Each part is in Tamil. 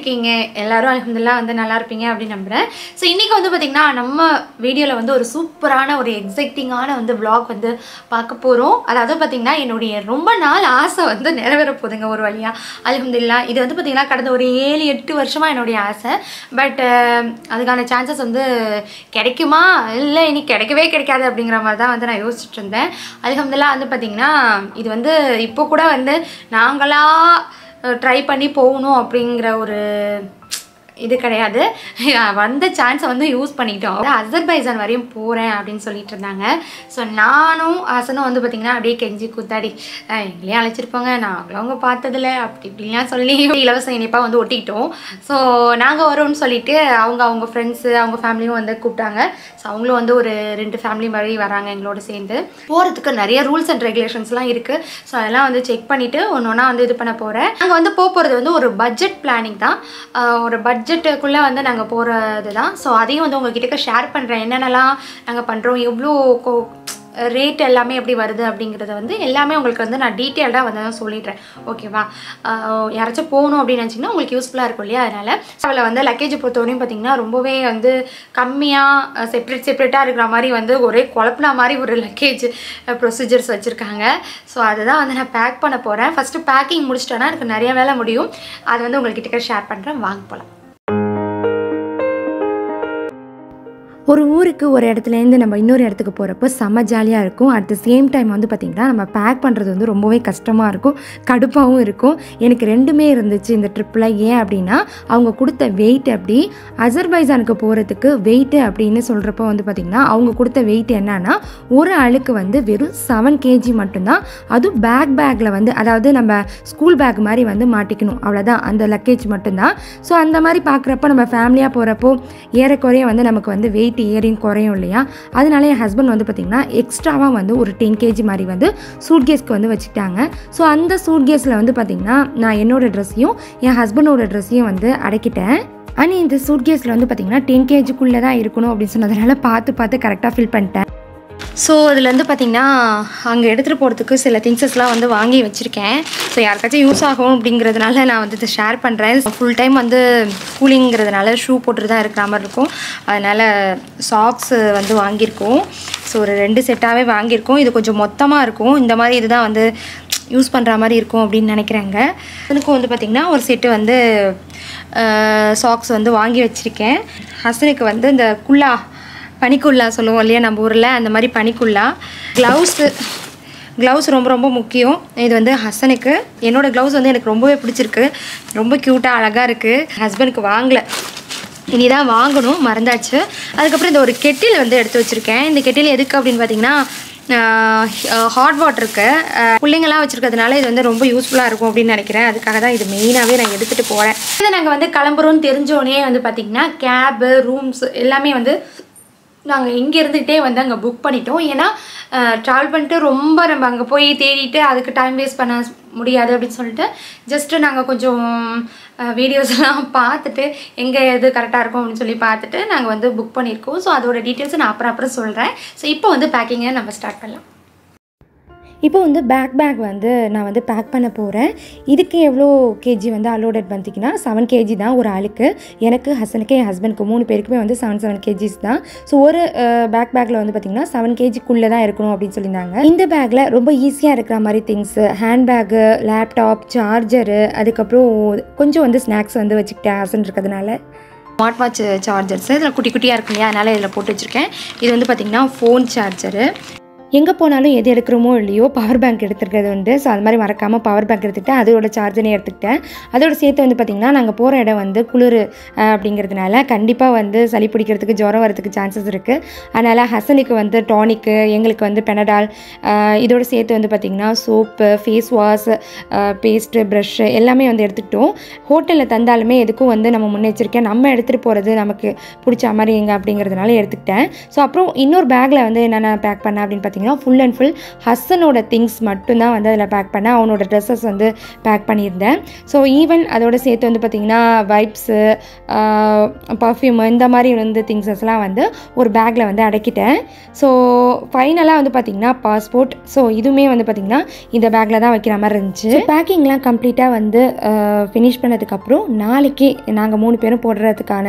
இருக்கீங்க எல்லாரும் அல்ஹம்துலில்லாஹ் வந்து நல்லா இருப்பீங்க அப்படி நம்புறேன். ஸோ இன்றைக்கி வந்து பார்த்திங்கன்னா நம்ம வீடியோவில் வந்து ஒரு சூப்பரான ஒரு எக்ஸைட்டிங்கான வந்து vlog வந்து பார்க்க போகிறோம். அதாவது பார்த்திங்கன்னா என்னுடைய ரொம்ப நாள் ஆசை வந்து நிறைவேற போகுதுங்க ஒரு வழியாக அல்ஹம்துலில்லாஹ். இது வந்து பார்த்திங்கன்னா கடந்த ஒரு 7-8 வருஷமாக என்னுடைய ஆசை. பட் அதுக்கான சான்சஸ் வந்து கிடைக்குமா இல்லை இனி கிடைக்கவே கிடைக்காது அப்படிங்கிற மாதிரி தான் வந்து நான் யோசிச்சுட்டு இருந்தேன். அல்ஹம்துலில்லாஹ் வந்து பார்த்திங்கன்னா இது வந்து இப்போ கூட வந்து நாங்களாக ட்ரை பண்ணி போகணும் அப்படிங்கிற ஒரு இது கிடையாது. வந்த சான்ஸை வந்து யூஸ் பண்ணிக்கிட்டோம். அசர்பைஜான் வரையும் போகிறேன் அப்படின்னு சொல்லிட்டு இருந்தாங்க. ஸோ நானும் ஹசனும் வந்து பார்த்திங்கன்னா அப்படியே கெஞ்சி கூத்தாடி எங்களையும் அழைச்சிருப்பாங்க நாங்களும் அவங்க பார்த்ததில்ல அப்படி இப்படிலாம் சொல்லி இலவச இனிப்பாக வந்து ஒட்டிக்கிட்டோம். ஸோ நாங்கள் வரோம்னு சொல்லிட்டு அவங்க ஃப்ரெண்ட்ஸு அவங்க ஃபேமிலியும் வந்து கூப்பிட்டாங்க. ஸோ அவங்களும் வந்து ஒரு 2 ஃபேமிலி மாதிரி வராங்க எங்களோட சேர்ந்து. போகிறதுக்கு நிறைய ரூல்ஸ் அண்ட் ரெகுலேஷன்ஸ்லாம் இருக்குது. ஸோ அதெல்லாம் வந்து செக் பண்ணிவிட்டு ஒன்று ஒன்றா வந்து இது பண்ண போகிறேன். நாங்கள் வந்து போகிறது வந்து ஒரு பட்ஜெட் பிளானிங் தான். ஒரு பட்ஜெட்டுக்குள்ளே வந்து நாங்கள் போகிறது தான். ஸோ அதையும் வந்து உங்ககிட்ட ஷேர் பண்ணுறேன். என்னென்னலாம் நாங்கள் பண்ணுறோம், எவ்வளோ ரேட் எல்லாமே எப்படி வருது அப்படிங்கிறத வந்து எல்லாமே உங்களுக்கு வந்து நான் டீட்டெயில்டாக வந்து தான் சொல்லிடுறேன். ஓகேவா? யாராச்சும் போகணும் அப்படின்னு நினச்சிங்கன்னா உங்களுக்கு யூஸ்ஃபுல்லாக இருக்கும் இல்லையா? அதனால் அவளை வந்து லக்கேஜ் பொறுத்தவரையும் பார்த்திங்கன்னா ரொம்பவே வந்து கம்மியாக செப்ரேட்டாக இருக்கிற மாதிரி வந்து ஒரே குழப்பின மாதிரி ஒரு லக்கேஜ் ப்ரொசீஜர்ஸ் வச்சுருக்காங்க. ஸோ அதுதான் வந்து நான் பேக் பண்ண போகிறேன். ஃபஸ்ட்டு பேக்கிங் முடிச்சிட்டேன்னா எனக்கு நிறைய வேலை முடியும். அது வந்து உங்கள்கிட்ட ஷேர் பண்ணுறேன். வாங்க போகலாம். ஒரு ஊருக்கு ஒரு இடத்துலேருந்து நம்ம இன்னொரு இடத்துக்கு போகிறப்போ செம்ம ஜாலியாக இருக்கும். அட் த சேம் டைம் வந்து பார்த்திங்கன்னா நம்ம பேக் பண்ணுறது வந்து ரொம்பவே கஷ்டமாக இருக்கும், கடுப்பாகவும் இருக்கும். எனக்கு ரெண்டுமே இருந்துச்சு இந்த ட்ரிப்பில். ஏன் அப்படின்னா அவங்க கொடுத்த வெயிட் அப்படி அசர்பைஜானுக்கு போகிறதுக்கு வெயிட்டு அப்படின்னு சொல்கிறப்போ வந்து பார்த்திங்கன்னா அவங்க கொடுத்த வெயிட் என்னன்னா ஒரு ஆளுக்கு வந்து வெறும் 7 kg மட்டும்தான். அதுவும் பேக்கில் வந்து அதாவது நம்ம ஸ்கூல் பேக் மாதிரி வந்து மாட்டிக்கணும், அவ்வளோதான். அந்த லக்கேஜ் மட்டும்தான். ஸோ அந்த மாதிரி பார்க்குறப்போ நம்ம ஃபேமிலியாக போகிறப்போ ஏறக்குறைய வந்து நமக்கு வந்து வெயிட் ஏறியும் குறையும் இல்லையா? அதனால என் ஹஸ்பண்ட் வந்து பார்த்திங்கன்னா எக்ஸ்ட்ராவாக வந்து ஒரு 10 kg மாதிரி வந்து சூட்கேஸ்க்கு வந்து வச்சுக்கிட்டாங்க. ஸோ அந்த சூட்கேஸில் வந்து பார்த்திங்கன்னா நான் என்னோடய ட்ரெஸ்ஸையும் என் ஹஸ்பண்டோட ட்ரெஸ்ஸையும் வந்து அடக்கிட்டேன். ஆனால் இந்த சூட்கேஸில் வந்து பார்த்திங்கன்னா 10 kgக்குள்ளே தான் இருக்கணும் அப்படின்னு சொன்னதுனால பார்த்து கரெக்டாக ஃபில் பண்ணிட்டேன். ஸோ இதில் வந்து பார்த்திங்கன்னா அங்கே எடுத்துகிட்டு போகிறதுக்கு சில திங்ஸஸ்லாம் வந்து வாங்கி வச்சுருக்கேன். ஸோ யாருக்காச்சும் யூஸ் ஆகும் அப்படிங்கிறதுனால நான் வந்து இதை ஷேர் பண்ணுறேன். ஃபுல் டைம் வந்து கூலிங்கிறதுனால ஷூ போட்டுட்டு தான் இருக்கிற மாதிரி இருக்கும். அதனால் சாக்ஸு வந்து வாங்கியிருக்கோம். ஸோ ஒரு 2 செட்டாகவே வாங்கியிருக்கோம். இது கொஞ்சம் மொத்தமாக இருக்கும். இந்த மாதிரி இதுதான் வந்து யூஸ் பண்ணுற மாதிரி இருக்கும் அப்படின்னு நினைக்கிறேங்க. அதுக்கும் வந்து பார்த்திங்கன்னா ஒரு செட்டு வந்து சாக்ஸ் வந்து வாங்கி வச்சுருக்கேன். ஹசனுக்கு வந்து இந்த குல்லா பனிக்குள்ளா சொல்லுவோம் இல்லையா நம்ம ஊரில், அந்த மாதிரி பனிக்குள்ளா. க்ளவுஸ் ரொம்ப முக்கியம். இது வந்து ஹசனுக்கு. என்னோடய க்ளவுஸ் வந்து எனக்கு ரொம்பவே பிடிச்சிருக்கு, ரொம்ப க்யூட்டாக அழகாக இருக்குது. ஹஸ்பண்டுக்கு வாங்கலை, இனிதான் வாங்கணும், மறந்தாச்சு. அதுக்கப்புறம் இந்த ஒரு கெட்டில் வந்து எடுத்து வச்சுருக்கேன். இந்த கெட்டில் எதுக்கு அப்படின்னு பார்த்திங்கன்னா ஹாட் வாட்டருக்கு பிள்ளைங்கள்லாம் வச்சுருக்கிறதுனால இது வந்து ரொம்ப யூஸ்ஃபுல்லாக இருக்கும் அப்படின்னு நினைக்கிறேன். அதுக்காக தான் இது மெயினாகவே நான் எடுத்துகிட்டு போகிறேன். இதை நாங்கள் வந்து கிளம்புறோன்னு தெரிஞ்சோடனே வந்து பார்த்திங்கன்னா கேபு ரூம்ஸ் எல்லாமே வந்து நாங்கள் இங்கே இருந்துகிட்டே வந்து அங்கே புக் பண்ணிட்டோம். ஏன்னா ட்ராவல் பண்ணிட்டு ரொம்ப நம்ம அங்கே போய் தேடிட்டு அதுக்கு டைம் வேஸ்ட் பண்ண முடியாது அப்படின்னு சொல்லிட்டு ஜஸ்ட்டு நாங்கள் கொஞ்சம் வீடியோஸ் எல்லாம் பார்த்துட்டு எங்கே எது கரெக்டாக இருக்கும் அப்படின்னு சொல்லி பார்த்துட்டு நாங்கள் வந்து புக் பண்ணியிருக்கோம். ஸோ அதோட டீட்டெயில்ஸை நான் அப்புறம் சொல்கிறேன். ஸோ இப்போ வந்து பேக்கிங்கை நம்ம ஸ்டார்ட் பண்ணலாம். இப்போ வந்து பேக் வந்து நான் வந்து பேக் பண்ண போகிறேன். இதுக்கு எவ்வளோ கேஜி வந்து அலோடட் பார்த்திங்கன்னா 7 kg தான் ஒரு ஆளுக்கு. எனக்கு ஹசனுக்கு என் ஹஸ்பண்டுக்கு 3 பேருக்குமே வந்து 7 kgs தான். ஸோ ஒரு பேக்கில் வந்து பார்த்திங்கன்னா 7 kgக்குள்ளே தான் இருக்கணும் அப்படின்னு சொல்லியிருந்தாங்க. இந்த பேக்கில் ரொம்ப ஈஸியாக இருக்கிற மாதிரி things, hand bag, laptop, charger, அதுக்கப்புறம் கொஞ்சம் வந்து ஸ்நாக்ஸ் வந்து வச்சுக்கிட்டேன் ஹசன் இருக்கிறதுனால. ஸ்மார்ட் வாட்ச் சார்ஜர்ஸு இதில் குட்டியாக இருக்கும் இல்லையா, அதனால் இதில் போட்டு வச்சுருக்கேன். இது வந்து பார்த்திங்கன்னா ஃபோன் சார்ஜரு. எங்கே போனாலும் எது எடுக்கிறோமோ இல்லையோ பவர் பேங்க் எடுத்துக்கிறது உண்டு. ஸோ அது மாதிரி மறக்காமல் பவர் பேங்க் எடுத்துக்கிட்டேன். அதோட சார்ஜரே எடுத்துக்கிட்டேன். அதோட சேர்த்து வந்து பார்த்திங்கன்னா நாங்கள் போகிற இடம் வந்து குளிர் அப்படிங்கிறதுனால கண்டிப்பாக வந்து சளி பிடிக்கிறதுக்கு ஜுரம் வரதுக்கு சான்சஸ் இருக்குது. அதனால் ஹசனுக்கு வந்து டானிக்கு, எங்களுக்கு வந்து பெனடால், இதோட சேர்த்து வந்து பார்த்திங்கன்னா soap, face wash, paste, brush எல்லாமே வந்து எடுத்துக்கிட்டோம். ஹோட்டலில் தந்தாலுமே எதுக்கும் வந்து நம்ம முன்னெச்சரிக்கை நம்ம எடுத்துகிட்டு போகிறது நமக்கு பிடிச்ச மாதிரி எங்கே அப்படிங்கிறதுனால எடுத்துக்கிட்டேன். ஸோ அப்புறம் இன்னொரு பேக்கில் வந்து என்னென்ன பேக் பண்ணேன் அப்படின்னு பார்த்திங்கன்னா ஃபுல் அண்ட் ஃபுல் ஹஸ்ஸனோட திங்ஸ் மட்டும்தான் வந்து அதில் பேக் பண்ணேன். அவனோட ட்ரெஸ்ஸஸ் வந்து பேக் பண்ணியிருந்தேன். ஸோ ஈவன் அதோட சேர்த்து வந்து பார்த்திங்கன்னா வைப்ஸு, பர்ஃப்யூமு இந்த மாதிரி வந்து திங்ஸஸ்லாம் வந்து ஒரு பேக்கில் வந்து அடக்கிட்டேன். ஸோ ஃபைனலாக வந்து பார்த்திங்கன்னா பாஸ்போர்ட். ஸோ இதுவுமே வந்து பார்த்திங்கன்னா இந்த பேக்கில் தான் வைக்கிற மாதிரி இருந்துச்சு. பேக்கிங்லாம் கம்ப்ளீட்டாக வந்து ஃபினிஷ் பண்ணதுக்கப்புறம் நாளைக்கு நாங்கள் 3 பேரும் போடுறதுக்கான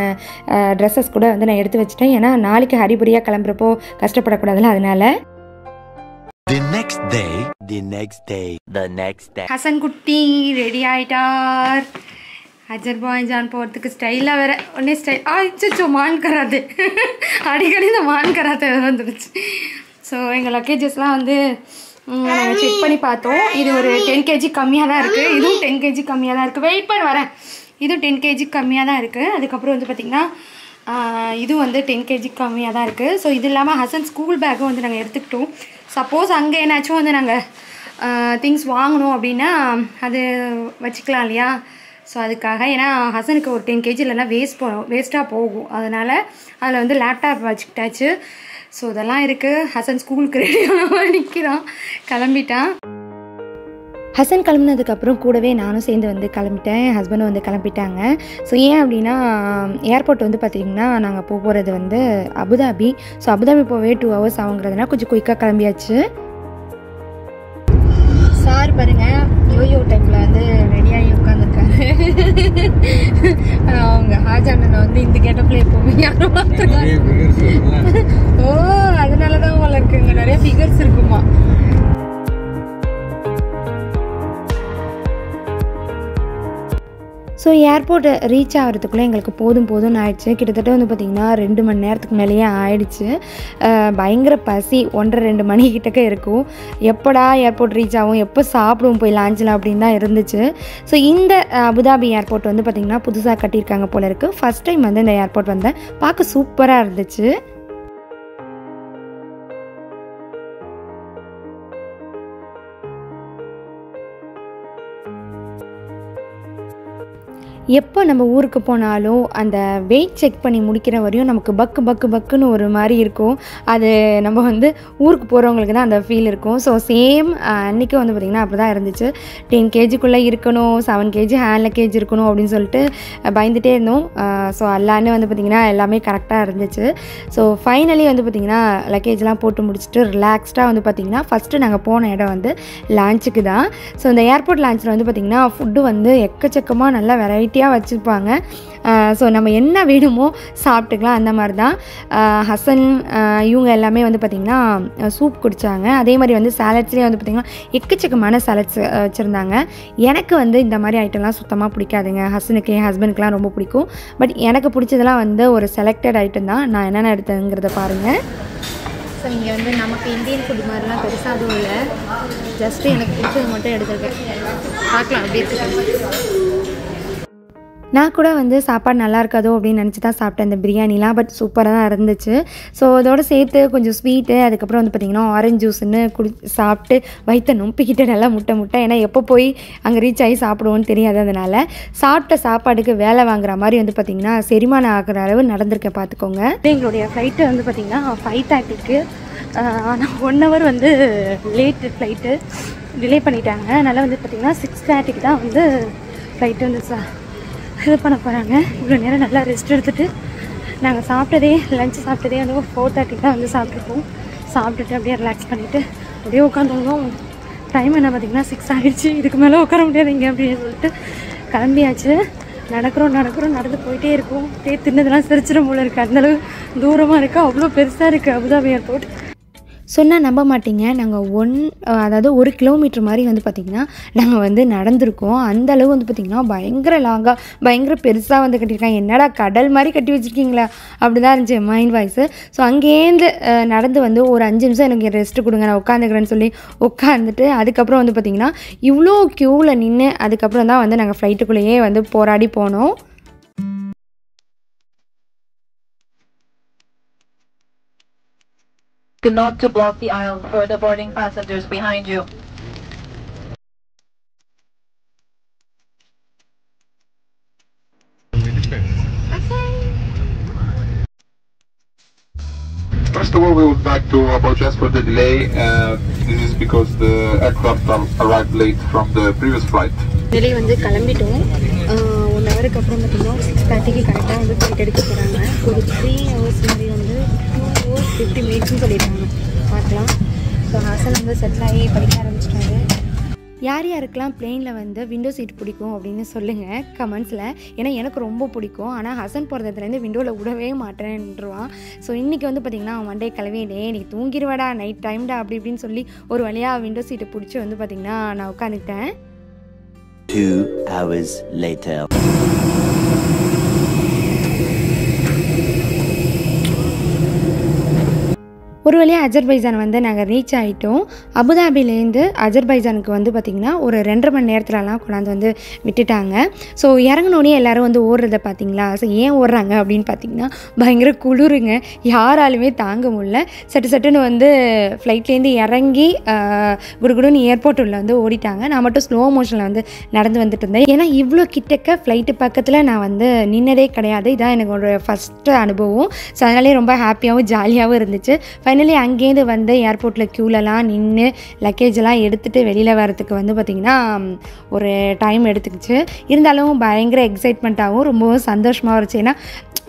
ட்ரெஸ்ஸஸ் கூட வந்து நான் எடுத்து வச்சுட்டேன். ஏன்னா நாளைக்கு ஹரிபரியாக கிளம்புறப்போ கஷ்டப்படக்கூடாதுல, அதனால. ஹசன் குட்டி ரெடி ஆயிட்டார். அஜர்பாய்ஜான் போகிறதுக்கு ஸ்டைலாக வேறு ஒன்றே ஸ்டைல். ஆச்சோ மான் கராத்தே அடிக்கடி இந்த மான் கராத்தே வந்துடுச்சு. ஸோ எங்கள் லக்கேஜஸ்லாம் வந்து நாங்கள் செக் பண்ணி பார்த்தோம். இது ஒரு 10 kg கம்மியாக தான் இருக்குது. இதுவும் 10 kg கம்மியாக தான் இருக்குது. வெயிட் பண்ண வரேன். இதுவும் 10 kg கம்மியாக தான் இருக்குது. அதுக்கப்புறம் வந்து பார்த்திங்கன்னா இதுவும் வந்து 10 kg கம்மியாக தான் இருக்குது. ஸோ இது இல்லாமல் ஹசன் ஸ்கூல் பேக்கும் வந்து நாங்கள் எடுத்துக்கிட்டோம். சப்போஸ் அங்கே ஏன்னாச்சும் வந்து நாங்கள் திங்ஸ் வாங்கணும் அப்படின்னா அது வச்சுக்கலாம் இல்லையா. ஸோ அதுக்காக, ஏன்னா ஹசனுக்கு ஒரு 10 kg இல்லைன்னா வேஸ்ட்டாக போகும். அதனால் அதில் வந்து லேப்டாப் வச்சுக்கிட்டாச்சு. ஸோ இதெல்லாம் இருக்குது. ஹசன் ஸ்கூலுக்கு ரெடியாக நிற்கிறான், கிளம்பிட்டான். ஹசன் கிளம்புனதுக்கப்புறம் கூடவே நானும் சேர்ந்து வந்து கிளம்பிட்டேன். என் ஹஸ்பண்டும் வந்து கிளம்பிட்டாங்க. ஸோ ஏன் அப்படின்னா ஏர்போர்ட் வந்து பார்த்திங்கன்னா நாங்கள் போகிறது வந்து அபுதாபி. ஸோ அபுதாபி போகவே 2 hours ஆகுங்கிறதுனா கொஞ்சம் குயிக்காக கிளம்பியாச்சு. சார் பாருங்கள், யோயோ டைமில் வந்து ரெடியாகி உட்காந்துருக்காரு. அவங்க ஹாஜானனை வந்து இந்த கேட்டப்பில் எப்போவுமே யாரும் பார்த்துருக்காங்க. ஓ, அதனால தான் போல இருக்குங்க, நிறைய ஃபிகர்ஸ் இருக்குமா. ஸோ ஏர்போர்ட் ரீச் ஆகிறதுக்குள்ளே எங்களுக்கு போதும்னு ஆயிடுச்சு. கிட்டத்தட்ட வந்து பார்த்திங்கன்னா 2 மணி நேரத்துக்கு மேலேயே ஆயிடுச்சு. பயங்கர பசி, 1:30-2 மணி கிட்டக்க இருக்கும். எப்படா ஏர்போர்ட் ரீச் ஆகும், எப்போ சாப்பிடுவோம் போய் லான்ச்சில் அப்படின்னு தான் இருந்துச்சு. ஸோ இந்த அபுதாபி ஏர்போர்ட் வந்து பார்த்திங்கன்னா புதுசாக கட்டியிருக்காங்க போல இருக்குது. ஃபஸ்ட் டைம் வந்து இந்த ஏர்போர்ட் வந்தேன், பார்க்க சூப்பராக இருந்துச்சு. எப்போ நம்ம ஊருக்கு போனாலும் அந்த வெயிட் செக் பண்ணி முடிக்கிற வரையும் நமக்கு பக்குன்னு ஒரு மாதிரி இருக்கும். அது நம்ம வந்து ஊருக்கு போகிறவங்களுக்கு தான் அந்த ஃபீல் இருக்கும். ஸோ சேம் அன்றைக்கி வந்து பார்த்திங்கன்னா அப்படி தான் இருந்துச்சு. 10 kgக்குள்ளே இருக்கணும், 7 kg ஹேண்ட் லக்கேஜ் இருக்கணும் அப்படின்னு சொல்லிட்டு பயந்துகிட்டே இருந்தோம். ஸோ எல்லாமே வந்து பார்த்திங்கன்னா எல்லாமே கரெக்டாக இருந்துச்சு. ஸோ ஃபைனலி வந்து பார்த்திங்கன்னா லக்கேஜ்லாம் போட்டு முடிச்சுட்டு ரிலாக்ஸ்டாக வந்து பார்த்திங்கன்னா ஃபஸ்ட்டு நாங்கள் போன இடம் வந்து லான்ச்சுக்கு தான். ஸோ இந்த ஏர்போர்ட் லான்ச்சில் வந்து பார்த்திங்கன்னா ஃபுட்டு வந்து எக்கச்சக்கமாக நல்லா வெரைட்டி வச்சுருப்பாங்க. ஸோ நம்ம என்ன வேணுமோ சாப்பிட்டுக்கலாம், அந்த மாதிரி தான். ஹசன் இவங்க எல்லாமே வந்து பார்த்திங்கன்னா சூப் குடித்தாங்க. அதே மாதிரி வந்து சாலட்ஸ்லேயே வந்து பார்த்திங்கன்னா எக்கச்சக்கமான சாலட்ஸ் வச்சுருந்தாங்க. எனக்கு வந்து இந்த மாதிரி ஐட்டம்லாம் சுத்தமாக பிடிக்காதுங்க. ஹசனுக்கு, என் ஹஸ்பண்டுக்குலாம் ரொம்ப பிடிக்கும். பட் எனக்கு பிடிச்சதெல்லாம் வந்து ஒரு செலக்டட் ஐட்டம் தான். நான் என்னென்ன எடுத்தேங்கிறத பாருங்கள். ஸோ இங்கே வந்து நமக்கு இந்தியன் ஃபுட் மாதிரிலாம் பெருசாக அதுவும் இல்லை. ஜஸ்ட்டு எனக்கு பிடிச்சது மட்டும் எடுத்துருக்கேன். பார்க்கலாம் அப்படி இருக்குது. நான் கூட வந்து சாப்பாடு நல்லா இருக்காதோ அப்படின்னு நினச்சி தான் சாப்பிட்டேன் இந்த பிரியாணிலாம். பட் சூப்பராக தான் இருந்துச்சு. ஸோ அதோடு சேர்த்து கொஞ்சம் ஸ்வீட்டு, அதுக்கப்புறம் வந்து பார்த்திங்கன்னா ஆரஞ்சு ஜூஸ்ன்னு சாப்பிட்டு வயிற்ற நொம்பிக்கிட்டு நல்லா முட்டை. ஏன்னா எப்போ போய் அங்கே ரீச் ஆகி சாப்பிடுவோன்னு தெரியாது. அதனால் சாப்பிட்ட சாப்பாடுக்கு வேலை வாங்குற மாதிரி வந்து பார்த்திங்கன்னா செரிமானம் ஆகிற அளவு நடந்திருக்கேன், பார்த்துக்கோங்க. எங்களுடைய ஃப்ளைட்டு வந்து பார்த்திங்கன்னா 5:30க்கு. ஆனால் 1 hour வந்து லேட்டு ஃப்ளைட்டு டிலே பண்ணிட்டாங்க. அதனால் வந்து பார்த்திங்கன்னா 6:30க்கு தான் வந்து ஃப்ளைட்டு வந்து இது பண்ண போகிறாங்க. இவ்வளோ நேரம் நல்லா ரெஸ்ட் எடுத்துகிட்டு நாங்கள் லஞ்சு சாப்பிட்டதே வந்து 4:30 தான் வந்து சாப்பிட்ருப்போம். சாப்பிட்டுட்டு அப்படியே ரிலாக்ஸ் பண்ணிவிட்டு அப்படியே உட்காந்துருந்தோம். டைம் என்ன பார்த்திங்கன்னா 6 ஆகிடுச்சு. இதுக்கு மேலே உட்கார முடியாதுங்க அப்படின்னு சொல்லிட்டு கிளம்பியாச்சு. நடந்து போயிட்டே இருக்கும். அப்படியே தின்னதெல்லாம் சிரிச்சிடும் போல இருக்குது, அந்தளவு தூரமாக இருக்குது, அவ்வளோ பெருசாக இருக்குது அபுதாபி ஏர்போர்ட். சொன்னால் நம்ப மாட்டிங்க, நாங்கள் 1 கிலோமீட்டர் மாதிரி வந்து பார்த்திங்கன்னா நாங்கள் வந்து நடந்திருக்கோம். அந்தளவு வந்து பார்த்திங்கன்னா பயங்கர லாங்காக பயங்கர பெருசாக வந்து கட்டியிருக்காங்க. என்னடா கடல் மாதிரி கட்டி வச்சுருக்கீங்களா அப்படி தான் இருந்துச்சு மைண்ட் வாய்ஸு. ஸோ அங்கேருந்து நடந்து வந்து ஒரு 5 நிமிஷம் எனக்கு ரெஸ்ட்டு கொடுங்க, நான் உட்காந்துக்கிறேன்னு சொல்லி உட்காந்துட்டு அதுக்கப்புறம் வந்து பார்த்திங்கன்னா இவ்வளோ க்யூவில் நின்று அதுக்கப்புறம் தான் வந்து நாங்கள் ஃப்ளைட்டுக்குள்ளேயே வந்து போராடி போனோம். Not to block the aisle for the boarding passengers behind you. First of all, we would like to apologize for the delay. This is because the aircraft arrived late from the previous flight. வெளியே வந்து கிளம்பிட்டோம். 1 ஹவருக்கு அப்புறம் பார்த்தீங்கன்னா 6:30க்கு கரெக்டாக வந்து ஃப்ளைட் எடுக்க போகிறாங்க. ஒரு 3 ஹவர்ஸ் மாதிரி வந்து 2 hours 50 minutesனு சொல்லியிருக்காங்க. பார்க்கலாம். ஸோ ஹாசன் வந்து செட்டில் ஆகி படிக்க ஆரம்பிச்சிட்டாரு. யார் யாருக்கெல்லாம் பிளெயினில் வந்து விண்டோ சீட் பிடிக்கும் அப்படின்னு சொல்லுங்கள் கமெண்ட்ஸில். ஏன்னா எனக்கு ரொம்ப பிடிக்கும். ஆனால் ஹசன் போகிறதுலேருந்து விண்டோவில் விடவே மாட்டேன்ருவான். ஸோ இன்றைக்கி வந்து பார்த்திங்கன்னா அவன் மண்டே கிளவியே நீ தூங்கிடுவாடா நைட் டைம்டா அப்படி இப்படின்னு சொல்லி ஒரு வழியாக விண்டோ சீட்டை பிடிச்சி வந்து பார்த்திங்கன்னா நான் உட்காந்துக்கிட்டேன். 2 hours later. ஒரு வழியாக அஜர்பைஜான் வந்து நாங்கள் ரீச் ஆகிட்டோம். அபுதாபிலேருந்து அஜர்பைஜானுக்கு வந்து பார்த்திங்கன்னா ஒரு 2.5 மணி நேரத்துலலாம் கொண்டாந்து வந்து விட்டுட்டாங்க. ஸோ இறங்கினோடனே எல்லோரும் வந்து ஓடுறத பார்த்தீங்களா? ஸோ ஏன் ஓடுறாங்க அப்படின்னு பார்த்தீங்கன்னா பயங்கர குளிருங்க, யாராலுமே தாங்க முடியல. சட்டுன்னு வந்து ஃப்ளைட்லேருந்து இறங்கி குடுகுடுன்னு ஏர்போர்ட் உள்ள வந்து ஓடிட்டாங்க. நான் மட்டும் ஸ்லோ மோஷனில் வந்து நடந்து வந்துட்டு இருந்தேன். ஏன்னா இவ்வளோ கிட்டக்க ஃப்ளைட்டு பக்கத்தில் நான் வந்து நின்னதே கிடையாது. இதான் எனக்கு ஒரு ஃபஸ்ட்டு அனுபவம். ஸோ அதனாலே ரொம்ப ஹாப்பியாகவும் ஜாலியாகவும் இருந்துச்சு. ஃபைனலி அங்கேருந்து வந்து ஏர்போர்ட்டில் க்யூலலாம் நின்று லக்கேஜெல்லாம் எடுத்துகிட்டு வெளியில் வரத்துக்கு வந்து பார்த்திங்கன்னா ஒரு டைம் எடுத்துக்கிச்சு. இருந்தாலும் பயங்கர எக்ஸைட்மெண்ட்டாகவும் ரொம்பவும் சந்தோஷமாக இருந்துச்சு. ஏன்னா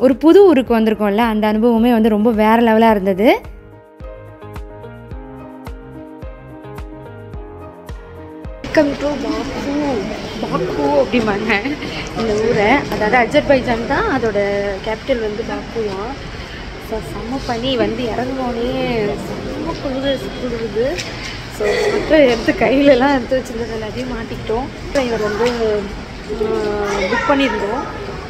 ஒரு புது ஊருக்கு வந்திருக்கோம்ல, அந்த அனுபவமே வந்து ரொம்ப வேறு லெவலாக இருந்தது. வெல்கம் டு பாக்கு அப்படிம்பாங்க இந்த ஊரை. அதாவது அஜர்பைஜான் தான், அதோட கேபிட்டல் வந்து பாக்குவான். ஸோ செம்ம பனி வந்து இறங்குனோடனே செம்ம குளிருது. ஸோ மற்ற எடுத்து கையிலலாம் எடுத்து வச்சுருந்தது எல்லாத்தையும் மாட்டிக்கிட்டோம். இவர் வந்து புக் பண்ணியிருந்தோம்,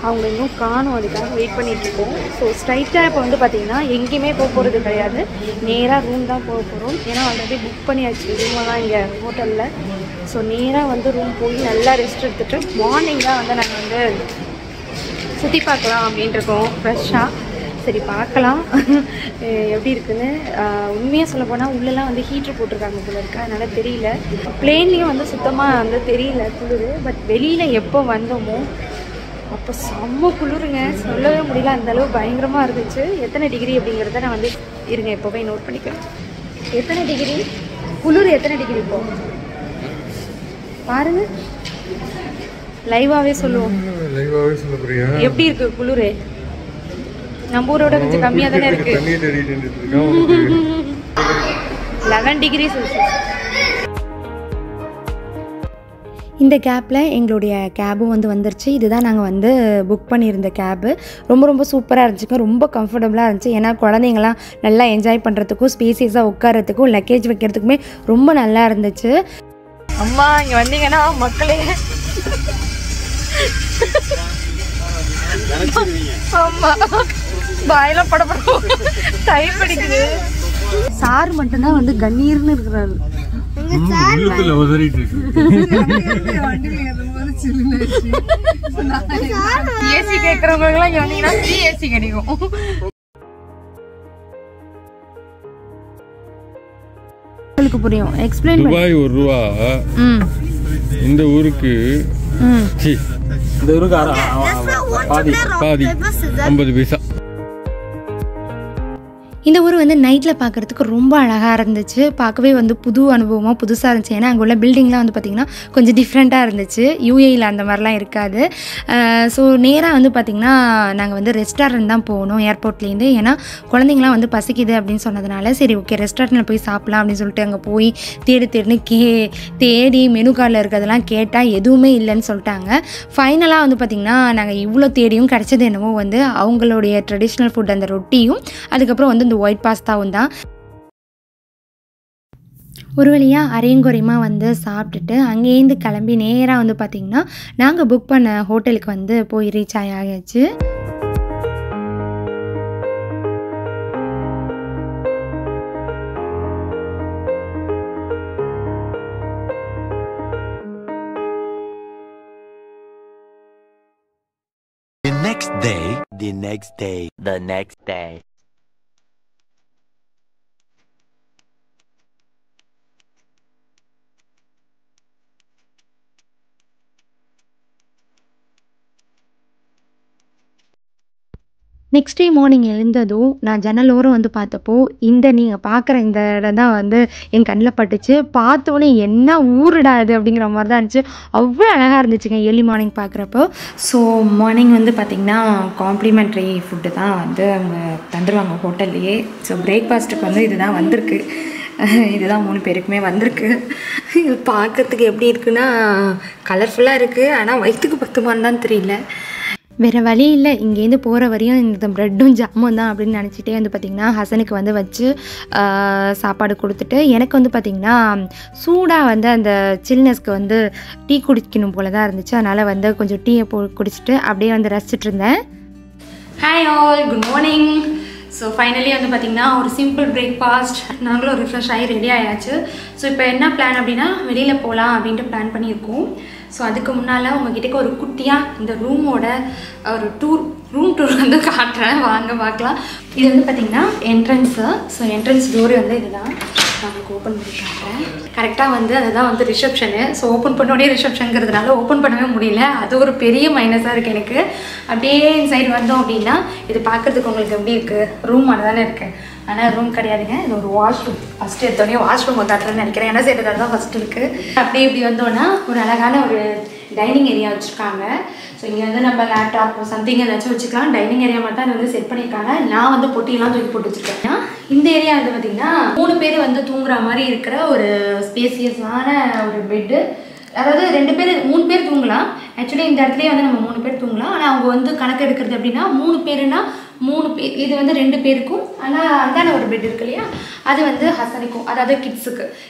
அவங்க இன்னும் காணும், அதுக்காக வெயிட் பண்ணிகிட்ருக்கோம். ஸோ ஸ்ட்ரைட்டாக இப்போ வந்து பார்த்திங்கன்னா எங்கேயுமே போகிறது கிடையாது, நேராக ரூம் தான் போக போகிறோம். ஏன்னா ஆல்ரெடி புக் பண்ணியாச்சு ரூமெல்லாம் இங்கே ஹோட்டலில். ஸோ நேராக வந்து ரூம் போய் நல்லா ரெஸ்ட் எடுத்துகிட்டு மார்னிங் தான் வந்து நாங்கள் வந்து சுற்றி பார்க்கலாம் அப்படின்ட்டுருக்கோம் ஃப்ரெஷ்ஷாக. சரி பார்க்கலாம் எப்படி இருக்குன்னு. உண்மையாக சொல்ல போனால் உள்ளெல்லாம் வந்து ஹீட்ரு போட்டிருக்காங்க போல இருக்கு, அதனால் தெரியல. பிளேன்லேயும் வந்து சுத்தமாக வந்து தெரியல குளிர். பட் வெளியில் எப்போ வந்தோமோ அப்போ செம்ம குளிருங்க, சொல்லவே முடியல, அந்தளவு பயங்கரமாக இருந்துச்சு. எத்தனை டிகிரி அப்படிங்கிறத நான் வந்து இருங்க எப்போவே நோட் பண்ணிக்கிறேன். எத்தனை டிகிரி குளிர், எத்தனை டிகிரி இப்போ பாருங்க, லைவாகவே சொல்லுவோம். எப்படி இருக்கு குளிர்? நம்ம ஊரோட கொஞ்சம் கம்மியாக தானே இருக்கு. 11 டிகிரி செல்சியஸ். இந்த கேப்பில் எங்களுடைய கேபும் வந்து வந்துருச்சு. இதுதான் நாங்கள் வந்து புக் பண்ணியிருந்த கேபு. ரொம்ப சூப்பராக இருந்துச்சுங்க, ரொம்ப கம்ஃபர்டபுளாக இருந்துச்சு. ஏன்னா குழந்தைங்களாம் நல்லா என்ஜாய் பண்ணுறதுக்கும் ஸ்பேசியஸாக உட்காரத்துக்கும் லக்கேஜ் வைக்கிறதுக்குமே ரொம்ப நல்லா இருந்துச்சு. அம்மா இங்கே வந்தீங்கன்னா மக்களே ஆமா பாயெல்லாம் படப்படும் டைப் அடிக்குது. சார் மட்டும்தான் வந்து கண்ணீர்னு இருக்கிறாரு. ஏசி கேட்கறவங்க எல்லாம் இங்க வந்தீங்கன்னா ஃப்ரீ ஏசி கிடைக்கும். உங்களுக்கு புரியும், எக்ஸ்பிளைன் பண்ணு. ரூபாய் 1 ரூபா இந்த ஊருக்கு இந்த ஊருக்கு பாதி 50 பைசா. இந்த ஊர் வந்து நைட்டில் பார்க்குறதுக்கு ரொம்ப அழகாக இருந்துச்சு. பார்க்கவே வந்து புது அனுபவமாக புதுசாக இருந்துச்சு. ஏன்னா அங்கே உள்ள பில்டிங்லாம் வந்து பார்த்திங்கன்னா கொஞ்சம் டிஃப்ரெண்ட்டாக இருந்துச்சு. யூஏயில் அந்த மாதிரிலாம் இருக்காது. ஸோ நேராக வந்து பார்த்திங்கன்னா நாங்கள் வந்து ரெஸ்டாரண்ட் தான் போகணும் ஏர்போர்ட்லேருந்து. ஏன்னா குழந்தைங்களாம் வந்து பசிக்குது அப்படின்னு சொன்னதுனால சரி ஓகே ரெஸ்டாரண்ட்டில் போய் சாப்பிட்லாம் அப்படின்னு சொல்லிட்டு அங்கே போய் தேடி மெனு கார்டில் இருக்கிறதெல்லாம் கேட்டால் எதுவுமே இல்லைன்னு சொல்லிட்டாங்க. ஃபைனலாக வந்து பார்த்திங்கன்னா நாங்கள் இவ்வளோ தேடியும் கிடச்சது என்னமோ வந்து அவங்களுடைய ட்ரெடிஷ்னல் ஃபுட் அந்த ரொட்டியும் அதுக்கப்புறம் வந்து இந்த ஒயிட் பாஸ்தாவும் தான். ஒரு வழியாக அரையங்குறையமாக வந்து சாப்பிட்டுட்டு அங்கேருந்து கிளம்பி நேராக வந்து பார்த்திங்கன்னா நாங்கள் புக் பண்ண ஹோட்டலுக்கு வந்து போய் ரீச் ஆகியாச்சு. The next day. Next day morning எழுந்ததும் நான் ஜன்னலோரம் வந்து பார்த்தப்போ நீங்கள் பார்க்குற இந்த இடம் தான் வந்து என் கண்ணில் பட்டுச்சு. பார்த்தோன்னே என்ன ஊருடா இது அப்படிங்கிற மாதிரி தான் இருந்துச்சு. அவ்வளோ அழகாக இருந்துச்சுங்க ஏர்லி மார்னிங் பார்க்குறப்போ. ஸோ மார்னிங் வந்து பார்த்திங்கன்னா காம்ப்ளிமெண்ட்ரி ஃபுட்டு தான் வந்து அவங்க தந்துடுவாங்க ஹோட்டல்லையே. ஸோ பிரேக்ஃபாஸ்ட்டுக்கு வந்து இதுதான் வந்திருக்கு. இதுதான் 3 பேருக்குமே வந்திருக்கு. இது பார்க்குறதுக்கு எப்படி இருக்குன்னா கலர்ஃபுல்லாக இருக்குது. ஆனால் வயிற்றுக்கு பத்துமான்னு தான் தெரியல. வேறு வழி இல்லை, இங்கேருந்து போகிற வரையும் இந்த ப்ரெட்டும் ஜாமும் தான் அப்படின்னு நினச்சிட்டே வந்து பார்த்திங்கன்னா ஹசனுக்கு வந்து வச்சு சாப்பாடு கொடுத்துட்டு எனக்கு வந்து பார்த்திங்கன்னா சூடாக வந்து அந்த சில்னஸ்க்கு வந்து டீ குடிக்கணும் போல தான் இருந்துச்சு. அதனால் வந்து கொஞ்சம் டீயை குடிச்சிட்டு அப்படியே வந்து ரசிச்சுட்டு இருந்தேன். Hi all, good morning. So finally வந்து பார்த்திங்கன்னா ஒரு சிம்பிள் பிரேக்ஃபாஸ்ட், நாங்களும் ரிஃப்ரெஷ் ஆகி ரெடி ஆயாச்சு. ஸோ இப்போ என்ன பிளான் அப்படின்னா வெளியில் போகலாம் அப்படின்ட்டு பிளான் பண்ணியிருக்கோம். ஸோ அதுக்கு முன்னால் உங்ககிட்ட ஒரு குட்டியாக இந்த ரூமோட ஒரு ரூம் டூர் வந்து காட்டுறேன், வாங்க பார்க்கலாம். இது வந்து பார்த்திங்கன்னா என்ட்ரன்ஸு. ஸோ என்ட்ரன்ஸ் டோரு வந்து இதுதான். நான் உங்களுக்கு ஓப்பன் பண்ணி காட்டுறேன். கரெக்டாக வந்து அதுதான் வந்து ரிசப்ஷனு. ஸோ ஓப்பன் பண்ணோடனே ரிசப்ஷனுங்கிறதுனால ஓப்பன் பண்ணவே முடியல. அது ஒரு பெரிய மைனஸாக இருக்குது எனக்கு. அப்படியே இந்த சைடு வந்தோம் அப்படின்னா இது பார்க்குறதுக்கு உங்களுக்கு எப்படி இருக்குது, ரூம் மாதிரி தானே இருக்குது. ஆனால் ரூம் கிடையாதுங்க, இது ஒரு வாஷ்ரூம். ஃபஸ்ட்டு எடுத்தோடனே வாஷ்ரூம் காட்டுறேன்னு நினைக்கிறேன். ஏன்னா சைடு தான் ஃபஸ்ட்டு இருக்குது. அப்படியே இப்படி வந்தோன்னா ஒரு அழகான ஒரு டைனிங் ஏரியா வச்சுருக்காங்க. ஸோ இங்கே வந்து நம்ம லேப்டாப் சம்திங் ஏதாச்சும் வச்சுக்கலாம். டைனிங் ஏரியா மட்டும் தான் வந்து செட் பண்ணியிருக்காங்க. நான் வந்து பொட்டியெல்லாம் தூக்கி போட்டு வச்சுருக்கேன். இந்த ஏரியா வந்து பார்த்திங்கன்னா 3 பேர் வந்து தூங்குற மாதிரி இருக்கிற ஒரு ஸ்பேசியஸான ஒரு பெட்டு. அதாவது 3 பேர் தூங்கலாம். ஆக்சுவலி இந்த இடத்துலேயே வந்து நம்ம 3 பேர் தூங்கலாம். ஆனால் அவங்க வந்து கணக்கு எடுக்கிறது அப்படின்னா 3 பேருனா 3 பேர், இது வந்து 2 பேருக்கும். ஆனால் அந்தான ஒரு பெட் இருக்கு இல்லையா, அது வந்து ஹசனுக்கும், அதாவது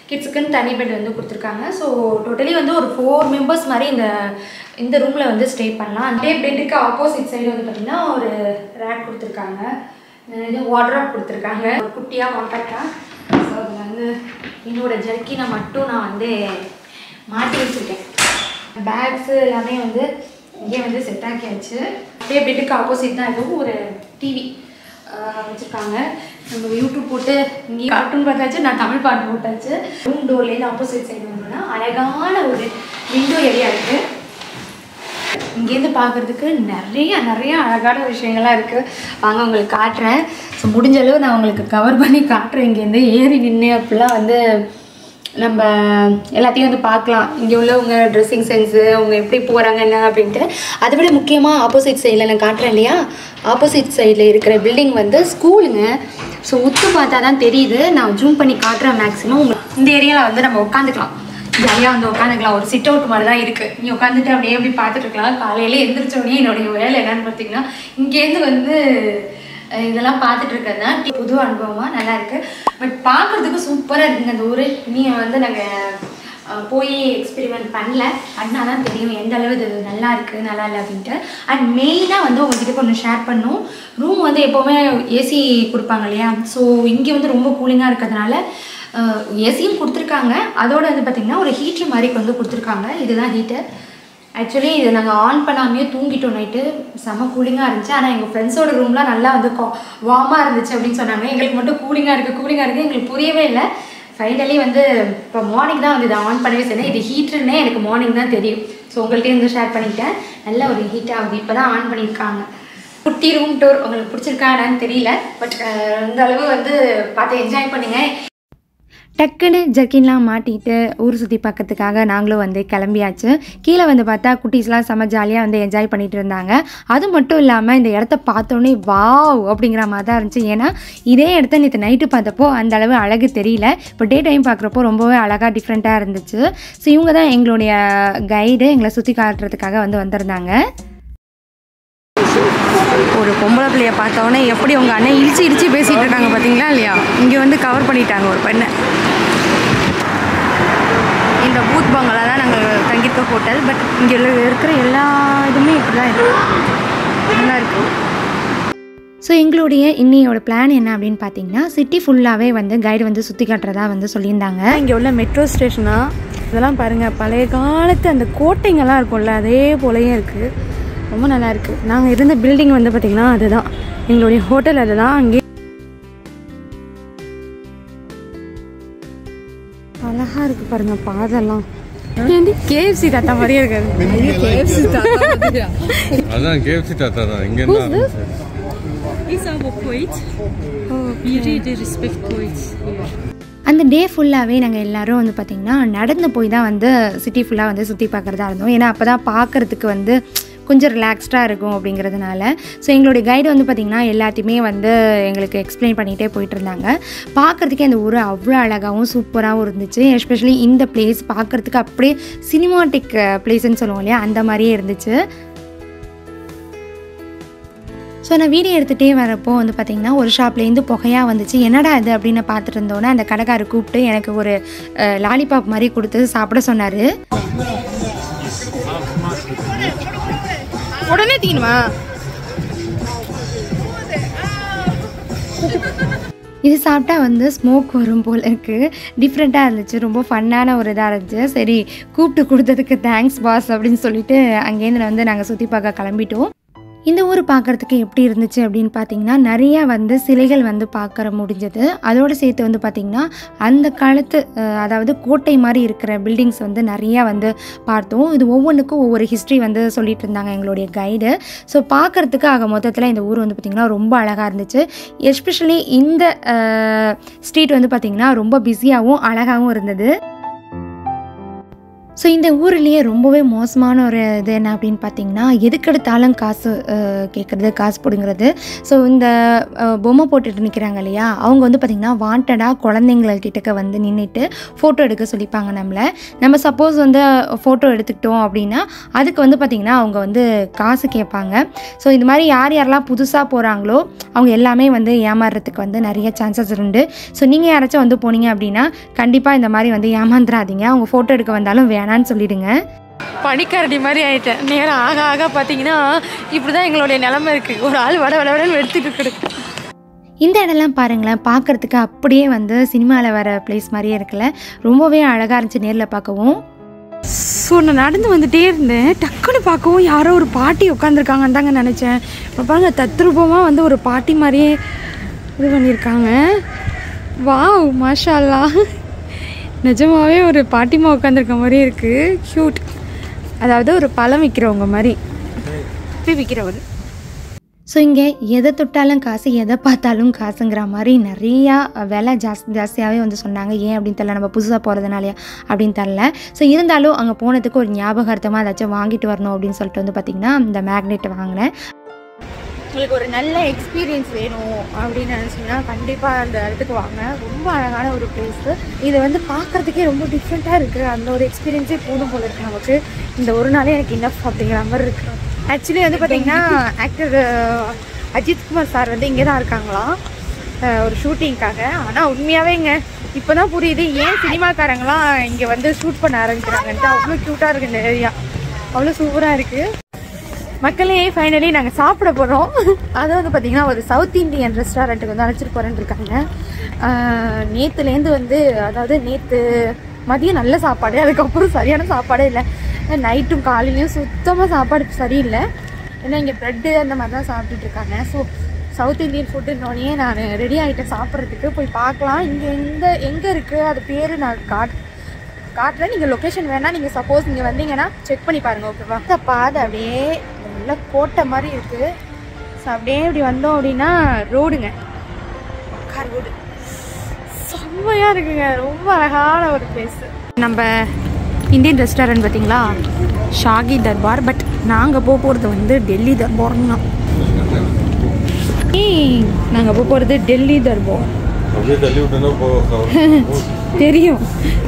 கிட்ஸுக்குன்னு தனி பெட் வந்து கொடுத்துருக்காங்க. ஸோ டோட்டலி வந்து ஒரு 4 மெம்பர்ஸ் மாதிரி இந்த ரூமில் வந்து ஸ்டே பண்ணலாம். அதே பெட்டுக்கு ஆப்போசிட் சைடு வந்து பார்த்திங்கன்னா ஒரு ரேக் கொடுத்துருக்காங்க, இது வார்ட்ரோப் கொடுத்துருக்காங்க, ஒரு குட்டியாக காம்பேக்டாக. ஸோ அதில் வந்து என்னோட ஜர்க்கினை மட்டும் நான் வந்து மாட்டி வச்சுருக்கேன். பேக்ஸு எல்லாமே வந்து இங்கே வந்து செட் ஆக்கியாச்சு. அப்படியே பெட்டுக்கு ஆப்போசிட் தான் எதுவும் ஒரு டிவி வச்சுருக்காங்க. நம்ம யூடியூப் போட்டு இங்கே கார்ட்டூன் பார்த்தாச்சு, நான் தமிழ் பாட்டு போட்டாச்சு. ரூம் டோர்லேருந்து ஆப்போசிட் சைடு வந்தோம்னா அழகான ஒரு விண்டோ ஏரியா இருக்குது. இங்கேருந்து பார்க்குறதுக்கு நிறைய அழகான விஷயங்கள்லாம் இருக்குது. வாங்க உங்களுக்கு காட்டுறேன். ஸோ முடிஞ்ச அளவு நான் உங்களுக்கு கவர் பண்ணி காட்டுறேன். இங்கேருந்து ஏறி நின்று அப்படிலாம் வந்து நம்ம எல்லாத்தையும் வந்து பார்க்கலாம். இங்கே உள்ளவங்க ட்ரெஸ்ஸிங் சென்ஸு, அவங்க எப்படி போகிறாங்க என்ன அப்படின்ட்டு. அதை விட முக்கியமாக ஆப்போசிட் சைடில் நான் காட்டுறேன் இல்லையா, ஆப்போசிட் சைடில் இருக்கிற பில்டிங் வந்து ஸ்கூலுங்க. ஸோ உத்து பார்த்தா தான் தெரியுது. நான் ஜூம் பண்ணி காட்டுறேன் மேக்ஸிமம். இந்த ஏரியாவில் வந்து நம்ம உட்காந்துக்கலாம், ஜாலியாக வந்து உட்காந்துக்கலாம். ஒரு சிட் அவுட் மாதிரி தான் இருக்குது. நீ உட்காந்துட்டு அப்படியே எப்படி பார்த்துட்டு இருக்கலாம். காலையில் எழுந்திரிச்சோடனே என்னுடைய வேலை என்னன்னு பார்த்தீங்கன்னா இங்கேருந்து வந்து இதெல்லாம் பார்த்துட்டு இருக்கிறது தான் புது அனுபவமாக நல்லாயிருக்கு. பட் பார்க்குறதுக்கு சூப்பராக இருக்குங்க அந்த ஊர். நீ வந்து நாங்கள் போய் எக்ஸ்பெரிமெண்ட் பண்ணால் தான் தெரியும் எந்த அளவு இது நல்லா இருக்குது நல்லா இல்லை அப்படின்ட்டு. அண்ட் மெயினாக வந்து உங்கள்கிட்ட கொஞ்சம் ஷேர் பண்ணணும். ரூம் வந்து எப்போவுமே ஏசி கொடுப்பாங்க இல்லையா. ஸோ இங்கே வந்து ரொம்ப கூலிங்காக இருக்கிறதுனால ஏசியும் கொடுத்துருக்காங்க. அதோடு வந்து பார்த்திங்கன்னா ஒரு ஹீட்ரு மாதிரி வந்து கொடுத்துருக்காங்க. இதுதான் ஹீட்டர். ஆக்சுவலி இது நாங்கள் ஆன் பண்ணாமையே தூங்கிட்டோம் நைட்டு. செம்ம கூலிங்காக இருந்துச்சு. ஆனால் எங்கள் ஃப்ரெண்ட்ஸோட ரூம்லாம் நல்லா வந்து வார்மாக இருந்துச்சு அப்படின்னு சொன்னாங்க. எங்களுக்கு மட்டும் கூலிங்காக இருக்குது எங்களுக்கு புரியவே இல்லை. ஃபைனலி வந்து இப்போ மார்னிங் தான் வந்து இதை ஆன் பண்ணவே சொன்னேன். இது ஹீட்டர்னே எனக்கு மார்னிங் தான் தெரியும். ஸோ உங்கள்கிட்ட இருந்து ஷேர் பண்ணிட்டேன். நல்ல ஒரு ஹீட் ஆகுது. இப்போ தான் ஆன் பண்ணியிருக்காங்க. குட்டி ரூம் டூர் உங்களுக்கு பிடிச்சிருக்கா என்னன்னு தெரியல. பட் இந்த அளவு வந்து பார்த்து என்ஜாய் பண்ணுங்கள். டக்குன்னு ஜர்க்கின்லாம் மாட்டிட்டு ஊர் சுற்றி பார்க்கறதுக்காக நாங்களும் வந்து கிளம்பியாச்சு. கீழே வந்து பார்த்தா குட்டீஸ்லாம் செம்ம ஜாலியாக வந்து என்ஜாய் பண்ணிகிட்டு இருந்தாங்க. அது மட்டும் இல்லாமல் இந்த இடத்த பார்த்தோன்னே வாவ் அப்படிங்கிற மாதிரி தான் இருந்துச்சு. ஏன்னா இதே இடத்த நேற்று நைட்டு பார்த்தப்போ அந்த அளவு அழகு தெரியல. இப்போ டே டைம் பார்க்குறப்போ ரொம்பவே அழகாக டிஃப்ரெண்ட்டாக இருந்துச்சு. ஸோ இவங்க தான் எங்களுடைய கைடு, எங்களை சுற்றி காட்டுறதுக்காக வந்து வந்திருந்தாங்க. ஒரு பொம்பளை பிள்ளைய பார்த்தோன்னே எப்படி உங்கள் அண்ணன் இடிச்சு பேசிகிட்டு இருக்காங்க பார்த்தீங்களா இல்லையா. இங்கே வந்து கவர் பண்ணிட்டாங்க ஒரு பெண்ணை. இந்த பூத் பங்களா தான் நாங்கள் தங்கியிருக்க ஹோட்டல். பட் இங்கே இருக்கிற எல்லா இதுவுமே இப்படி தான் இருக்குது, நல்லா இருக்குது. ஸோ எங்களுடைய இன்னையோட பிளான் என்ன அப்படின்னு பார்த்தீங்கன்னா சிட்டி ஃபுல்லாகவே வந்து கைடு வந்து சுற்றி காட்டுறதா வந்து சொல்லியிருந்தாங்க. இங்கே உள்ள மெட்ரோ ஸ்டேஷனாக இதெல்லாம் பாருங்கள், பழைய காலத்து அந்த கோட்டைங்கெல்லாம் இருக்கும்ல அதே போலயே இருக்குது. ரொம்ப நல்லா இருக்குது. நாங்கள் இருந்த பில்டிங் வந்து பார்த்திங்கன்னா அதுதான் எங்களுடைய ஹோட்டல். அதுதான் அங்கே அழகாக இருக்குது பாருங்கள் பாதெல்லாம். KFC தாத்தா மாதிரியே இருக்காது. அதான் KFC தாத்தா தான். இங்கே It's our point. We really respect points here. அந்த டே ஃபுல்லாகவே நாங்கள் எல்லோரும் வந்து பார்த்திங்கன்னா நடந்து போய் தான் வந்து சிட்டி ஃபுல்லாக வந்து சுற்றி பார்க்குறதா இருந்தோம். ஏன்னா அப்போ தான் பார்க்குறதுக்கு வந்து கொஞ்சம் ரிலாக்ஸ்டாக இருக்கும் அப்படிங்கிறதுனால. ஸோ எங்களுடைய கைடு வந்து பார்த்திங்கன்னா எல்லாத்தையுமே வந்து எங்களுக்கு எக்ஸ்பிளைன் பண்ணிகிட்டே போயிட்டு இருந்தாங்க. பார்க்குறதுக்கே அந்த ஊர் அவ்வளோ அழகாகவும் சூப்பராகவும் இருந்துச்சு. எஸ்பெஷலி இந்த பிளேஸ் பார்க்குறதுக்கு அப்படியே சினிமாட்டிக் பிளேஸ்ன்னு சொல்லுவோம் இல்லையா, அந்த மாதிரியே இருந்துச்சு. ஸோ நான் வீடியோ எடுத்துகிட்டே வரப்போ வந்து பார்த்திங்கன்னா ஒரு ஷாப்லேருந்து புகையாக வந்துச்சு. என்னடா இது அப்படின்னு பார்த்துட்டு இருந்தோன்னே அந்த கடைக்காரர் கூப்பிட்டு எனக்கு ஒரு லாலிபாப் மாதிரி கொடுத்து சாப்பிட சொன்னார். உடனே தீனுமா இது சாப்பிட்டா வந்து ஸ்மோக் வரும் போல் இருக்குது. டிஃப்ரெண்ட்டாக இருந்துச்சு, ரொம்ப ஃபன்னான ஒரு இதாக இருந்துச்சு. சரி கூப்பிட்டு கொடுத்ததுக்கு தேங்க்ஸ் பாஸ் அப்படின்னு சொல்லிட்டு அங்கேருந்து வந்து நாங்கள் சுற்றி பார்க்க கிளம்பிட்டோம். இந்த ஊர் பார்க்குறதுக்கு எப்படி இருந்துச்சு அப்படின்னு பார்த்தீங்கன்னா நிறையா வந்து சிலைகள் வந்து பார்க்குற முடிஞ்சது. அதோடு சேர்த்து வந்து பார்த்திங்கன்னா அந்த காலத்து அதாவது கோட்டை மாதிரி இருக்கிற பில்டிங்ஸ் வந்து நிறையா வந்து பார்த்தோம். இது ஒவ்வொன்றுக்கும் ஒவ்வொரு ஹிஸ்ட்ரி வந்து சொல்லிட்டு இருந்தாங்க எங்களுடைய கைடு. ஸோ பார்க்குறதுக்கு ஆக மொத்தத்தில் இந்த ஊர் வந்து பார்த்திங்கன்னா ரொம்ப அழகாக இருந்துச்சு. எஸ்பெஷலி இந்த ஸ்ட்ரீட் வந்து பார்த்திங்கன்னா ரொம்ப பிஸியாகவும் அழகாகவும் இருந்தது. ஸோ இந்த ஊர்லேயே ரொம்பவே மோசமான ஒரு இது என்ன அப்படின்னு பார்த்தீங்கன்னா எதுக்கெடுத்தாலும் காசு கேட்குறது, காசு பிடுங்கிறது. ஸோ இந்த பொம்மை போட்டுட்டு நிற்கிறாங்க இல்லையா, அவங்க வந்து பார்த்திங்கன்னா வாண்டடாக குழந்தைங்கக்கிட்டக்க வந்து நின்றுட்டு ஃபோட்டோ எடுக்க சொல்லிப்பாங்க நம்மளை. நம்ம சப்போஸ் வந்து ஃபோட்டோ எடுத்துக்கிட்டோம் அப்படின்னா அதுக்கு வந்து பார்த்திங்கன்னா அவங்க வந்து காசு கேட்பாங்க. ஸோ இது மாதிரி யார் யாரெல்லாம் புதுசாக போகிறாங்களோ அவங்க எல்லாமே வந்து ஏமாறுறதுக்கு வந்து நிறைய சான்சஸ் உண்டு. ஸோ நீங்கள் யாராச்சும் வந்து போனீங்க அப்படின்னா கண்டிப்பாக இந்த மாதிரி வந்து ஏமாந்துடாதீங்க. அவங்க ஃபோட்டோ எடுக்க வந்தாலும் வேணான்னு சொல்லிடுங்க. பனிக்கரடி மாதிரி ஆகிட்டேன். நேரம் ஆக ஆக பார்த்தீங்கன்னா இப்படி தான் எங்களுடைய நிலைமை இருக்குது. ஒரு ஆள் வடன்னு எடுத்துகிட்டு கிடக்கு. இந்த இடம்லாம் பாருங்களேன், பார்க்குறதுக்கு அப்படியே வந்து சினிமாவில் வர பிளேஸ் மாதிரியே இருக்குல்ல, ரொம்பவே அழகாக இருந்துச்சு நேரில் பார்க்கவும். ஸோ நான் நடந்து வந்துகிட்டே இருந்தேன், டக்குன்னு பார்க்கவும் யாரோ ஒரு பாட்டி உட்காந்துருக்காங்கன்னு தாங்க நினச்சேன். இப்போ பாருங்க தத்ரூபமாக வந்து ஒரு பாட்டி மாதிரியே இது பண்ணியிருக்காங்க. வாவ் மாஷா அல்லாஹ், நிஜமாகவே ஒரு பாட்டிமா உட்காந்துருக்க மாதிரியே இருக்குது. க்யூட். அதாவது ஒரு பழம் விற்கிறவங்க மாதிரி விற்கிறவர். ஸோ இங்கே எதை தொட்டாலும் காசு, எதை பார்த்தாலும் காசுங்கிற மாதிரி நிறையா விலை ஜாஸ்தியாகவே வந்து சொன்னாங்க. ஏன் அப்படின்னு தெரியல, நம்ம புதுசாக போகிறதுனாலையா அப்படின்னு தெரில. ஸோ இருந்தாலும் அங்கே போனதுக்கு ஒரு ஞாபகார்த்தமாக ஏதாச்சும் வாங்கிட்டு வரணும் அப்படின்னு சொல்லிட்டு வந்து பார்த்திங்கன்னா இந்த மேக்னெட் வாங்கினேன். உங்களுக்கு ஒரு நல்ல எக்ஸ்பீரியன்ஸ் வேணும் அப்படின்னு நினச்சிங்கன்னா கண்டிப்பாக அந்த இடத்துக்கு வாங்க. ரொம்ப அழகான ஒரு பிளேஸு. இது வந்து பார்க்குறதுக்கே ரொம்ப டிஃப்ரெண்ட்டாக இருக்குது. அந்த ஒரு எக்ஸ்பீரியன்ஸே போதும் போல இருக்குது நமக்கு. இந்த ஒரு நாளே எனக்கு இனஃப் அப்படிங்கிற மாதிரி இருக்குது. ஆக்சுவலி வந்து பார்த்திங்கன்னா ஆக்டர் அஜித்குமார் சார் வந்து இங்கே தான் இருக்காங்களாம் ஒரு ஷூட்டிங்காக. ஆனால் உண்மையாகவே இங்கே இப்போ தான் புரியுது ஏன் சினிமாக்காரங்களாம் இங்கே வந்து ஷூட் பண்ண ஆரம்பிக்கிறாங்கன்ட்டு. அவ்வளோ க்யூட்டாக இருக்குது இந்த ஏரியா, அவ்வளோ சூப்பராக இருக்குது. மக்களே ஃபைனலி நாங்கள் சாப்பிட போகிறோம். அது வந்து பார்த்திங்கன்னா ஒரு சவுத் இண்டியன் ரெஸ்டாரண்ட்டுக்கு வந்து அழைச்சிட்டு போகிறேன்னு இருக்காங்க. நேற்றுலேருந்து வந்து அதாவது நேற்று மதியம் நல்ல சாப்பாடு, அதுக்கப்புறம் சரியான சாப்பாடே இல்லை. நைட்டும் காலையிலையும் சுத்தமாக சாப்பாடு சரியில்லை. ஏன்னா இங்கே ப்ரெட்டு அந்த மாதிரி தான் சாப்பிட்டுட்ருக்காங்க. ஸோ சவுத் இந்தியன் ஃபுட்டுன்னோடனே நான் ரெடி ஆகிட்டேன் சாப்பிட்றதுக்கு. போய் பார்க்கலாம் இங்கே எங்கே இருக்குது அது பேர் நான் காட்டுறேன். நீங்கள் லொக்கேஷன் வேணால் நீங்கள் சப்போஸ் இங்கே வந்தீங்கன்னா செக் பண்ணி பாருங்கள், ஓகேவா? இந்த பாதை அப்படியே நல்ல கோட்டை மாதிரி இருக்குது. ஸோ அப்படியே இப்படி வந்தோம் அப்படின்னா ரோடுங்க, கார் ரோடு செம்மையாக இருக்குங்க. ரொம்ப அழகான ஒரு பிளேஸு. நம்ம இந்தியன் ரெஸ்டாரண்ட் பார்த்தீங்களா, ஷாகி தர்பார். பட் நாங்கள் போகிறது வந்து டெல்லி தர்பார்னா. நாங்கள் போகிறது டெல்லி தர்பார் தெரியும்.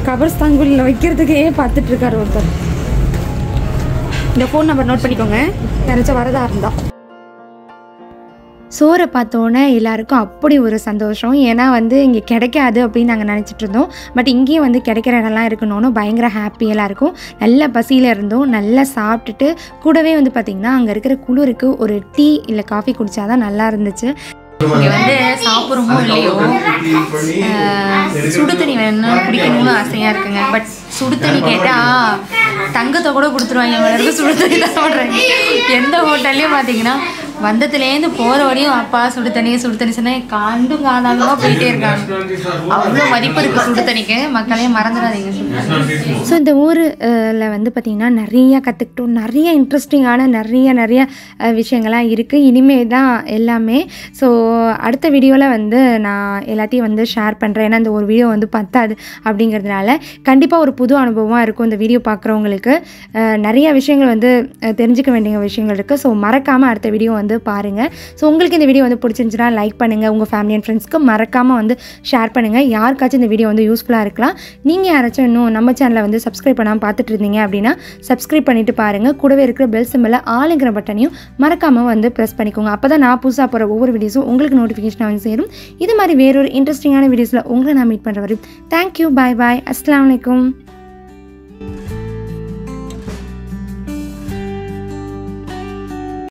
கபர்ஸ்தான்குள்ள வைக்கிறதுக்கே பார்த்துட்டு இருக்காரு ஒருத்தர். இந்த ஃபோன் நம்பர் நோட் பண்ணிக்கோங்க யாராச்சும் வரதா இருந்தா. சோறை பார்த்தோன்னே எல்லாருக்கும் அப்படி ஒரு சந்தோஷம். ஏன்னா வந்து இங்கே கிடைக்காது அப்படின்னு நாங்கள் நினச்சிட்டு இருந்தோம். பட் இங்கேயும் வந்து கிடைக்கிற இடம்லாம் இருக்கணும்னு பயங்கர ஹாப்பியெல்லாம் இருக்கும். நல்ல பசியில் இருந்தோம், நல்லா சாப்பிட்டுட்டு கூடவே வந்து பார்த்திங்கன்னா அங்கே இருக்கிற குளிருக்கு ஒரு டீ இல்லை காஃபி குடித்தாதான் நல்லா இருந்துச்சு. இங்கே வந்து சாப்பிட்றோமோ இல்லையோ சுடு தண்ணி வேணும்னு குடிக்கணும்னு ஆசையாக இருக்குங்க. பட் சுடு தண்ணி கேட்டால் தங்கத்தை கூட கொடுத்துருவாங்க. இருக்கு சுடு தண்ணி தான் சொல்கிறாங்க. எந்த ஹோட்டல்லையும் பார்த்தீங்கன்னா வந்ததுலேருந்து போகிற வரையும் அப்பா சுடு தண்ணி சொன்னால் காண்டும் காணாமலாம் போயிட்டே இருக்காங்க. அவ்வளோ மதிப்பு இருக்குது சுடு தண்ணிக்கு. மக்களே மறந்துடாதீங்க. ஸோ இந்த ஊரில் வந்து பார்த்திங்கன்னா நிறையா கற்றுக்கிட்டோம். நிறைய இன்ட்ரெஸ்டிங்கான நிறைய விஷயங்கள்லாம் இருக்குது. இனிமேல் தான் எல்லாமே. ஸோ அடுத்த வீடியோவில் வந்து நான் எல்லாத்தையும் வந்து ஷேர் பண்ணுறேன். ஏன்னா இந்த ஒரு வீடியோ வந்து பத்தாது அப்படிங்கிறதுனால கண்டிப்பாக ஒரு புது அனுபவமாக இருக்கும் இந்த வீடியோ பார்க்குறவங்களுக்கு. நிறைய விஷயங்கள் வந்து தெரிஞ்சுக்க வேண்டிய விஷயங்கள் இருக்குது. ஸோ மறக்காமல் அடுத்த வீடியோ வந்து பாருங்கள். ஸோ உங்களுக்கு இந்த வீடியோ வந்து பிடிச்சிருந்துச்சுன்னா லைக் பண்ணுங்கள். உங்கள் ஃபேமிலி அண்ட் ஃப்ரெண்ட்ஸ்க்கு மறக்காமல் வந்து ஷேர் பண்ணுங்கள். யாருக்காச்சும் இந்த வீடியோ வந்து யூஸ்ஃபுல்லாக இருக்கலாம். நீங்கள் யாராச்சும் இன்னும் நம்ம சேனலை வந்து சப்ஸ்கிரைப் பண்ணாமல் பார்த்துட்டு இருந்தீங்க அப்படின்னா சப்ஸ்கிரைப் பண்ணிவிட்டு பாருங்கள். கூடவே இருக்கிற பெல் சிம்பிளில் ஆளுங்கிற பட்டனையும் மறக்காமல் வந்து ப்ரெஸ் பண்ணிக்கோங்க. அப்போ தான் நான் புதுசாக போகிற ஒவ்வொரு வீடியோஸும் உங்களுக்கு நோட்டிஃபிகேஷனாக வந்து சேரும். இது மாதிரி வேறொரு இன்ட்ரெஸ்டிங்கான வீடியோஸில் உங்களை நான் மீட் பண்ணுற வரையும் தேங்க்யூ. பாய் பாய். அஸ்ஸலாமு அலைக்கும்.